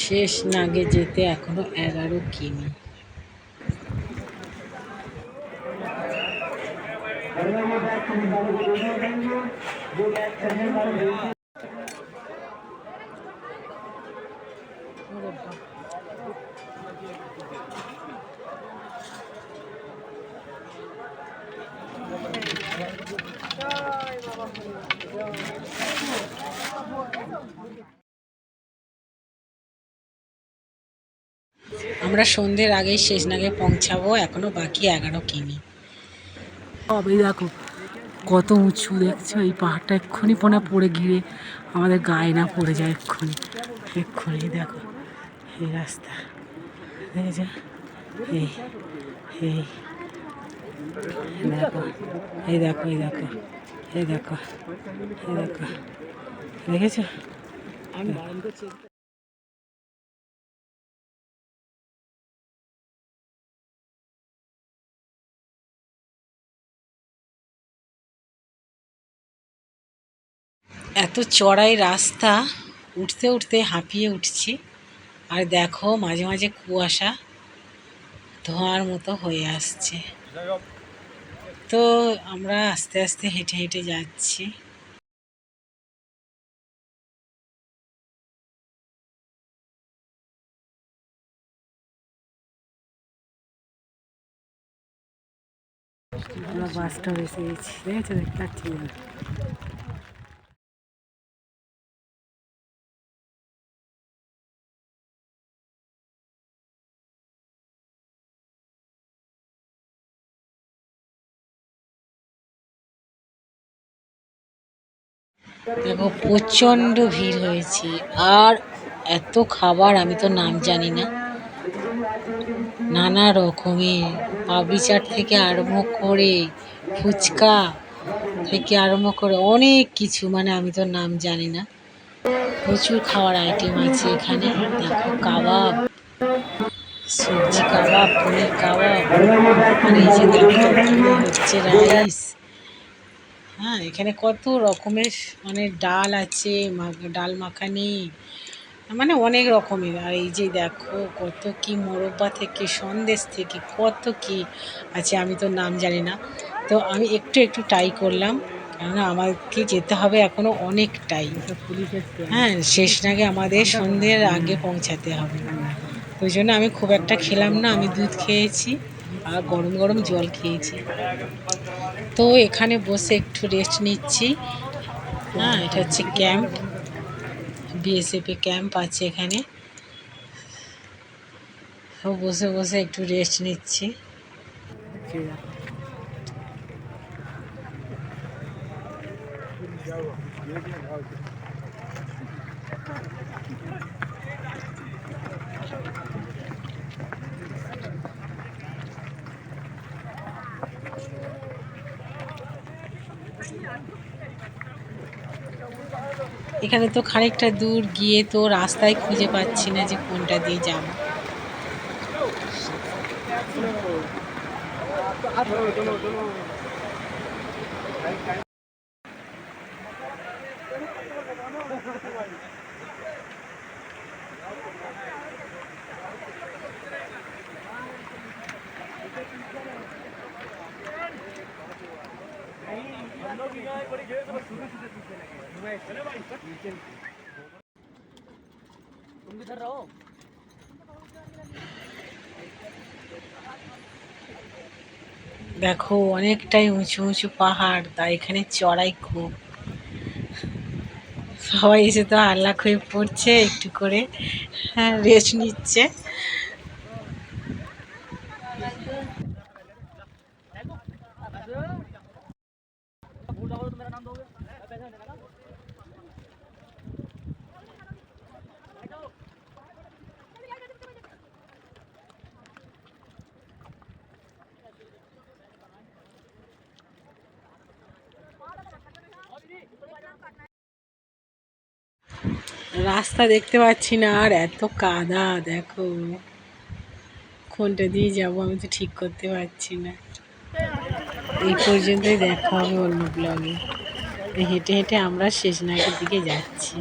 শেষ নাগে যেতে এখনো 11 কিমি। আমরা সন্ধ্যের আগেই শেষনাগে পৌঁছাবো, এখনো বাকি 11 কিমি। তবে দেখো কত উঁচু দেখছো, এই পাহাড়টা এক্ষুনি পড়ে গিয়ে আমাদের গায়ে না পড়ে যায় এক্ষুনি এক্ষুনি। দেখো এই রাস্তা দেখেছো, এই এই দেখো এই দেখো এই দেখো এই দেখো এই দেখো দেখেছো। এত চড়াই রাস্তা, উঠতে উঠতে হাঁপিয়ে উঠছি। আর দেখো মাঝে মাঝে কুয়াশা ধোঁয়ার মতো হয়ে আসছে। তো আমরা আস্তে আস্তে হেঁটে হেঁটে যাচ্ছি। আমরা বাস স্টপ এসে গেছি, দেখেছো, দেখতে পাচ্ছি না। দেখো প্রচণ্ড ভিড় হয়েছে, আর এত খাবার আমি তো নাম জানি না, নানা রকমের পাপড়ি চাট থেকে আরম্ভ করে ফুচকা থেকে আরম্ভ করে অনেক কিছু, মানে আমি তো নাম জানি না। প্রচুর খাওয়ার আইটেম আছে এখানে। দেখো কাবাব, সবজি কাবাব, পনির কাবাব, আর এই যে দেখো এখানে হচ্ছে রাইস। হ্যাঁ, এখানে কত রকমের মানে ডাল আছে, ডাল মাখানি, মানে অনেক রকমের। আর এই যে দেখো কত কি মোরব্বা থেকে সন্দেশ থেকে কত কি আছে, আমি তো নাম জানি না। তো আমি একটু একটু ট্রাই করলাম, কেননা আমাকে যেতে হবে এখনও অনেকটাই। হ্যাঁ, শেষ নাগে আমাদের সন্ধ্যের আগে পৌঁছাতে হবে। ওই জন্য আমি খুব একটা খেলাম না, আমি দুধ খেয়েছি আর গরম গরম জল খেয়েছি। তো এখানে বসে একটু রেস্ট নিচ্ছি। হ্যাঁ, এটা হচ্ছে ক্যাম্প, বিএসএফ ক্যাম্প আছে এখানে। তো বসে বসে একটু রেস্ট নিচ্ছি। এখানে তো খানিকটা দূর গিয়ে তো রাস্তায় খুঁজে পাচ্ছি না যে কোনটা দিয়ে যাব। দেখো অনেকটাই উঁচু উঁচু পাহাড়, তাই এখানে চড়াই খুব। সবাই এসে তো হাল্লা হয়ে পড়ছে একটু করে, হ্যাঁ, রেস্ট নিচ্ছে। রাস্তা দেখতে পাচ্ছি না, আর এত কাদা দেখো, কোনটা দিয়ে যাবো আমি তো ঠিক করতে পারছি না। এই পর্যন্তই, দেখা হবে অন্য ব্লগে। হেঁটে হেঁটে আমরা শেষনাগের দিকে যাচ্ছি।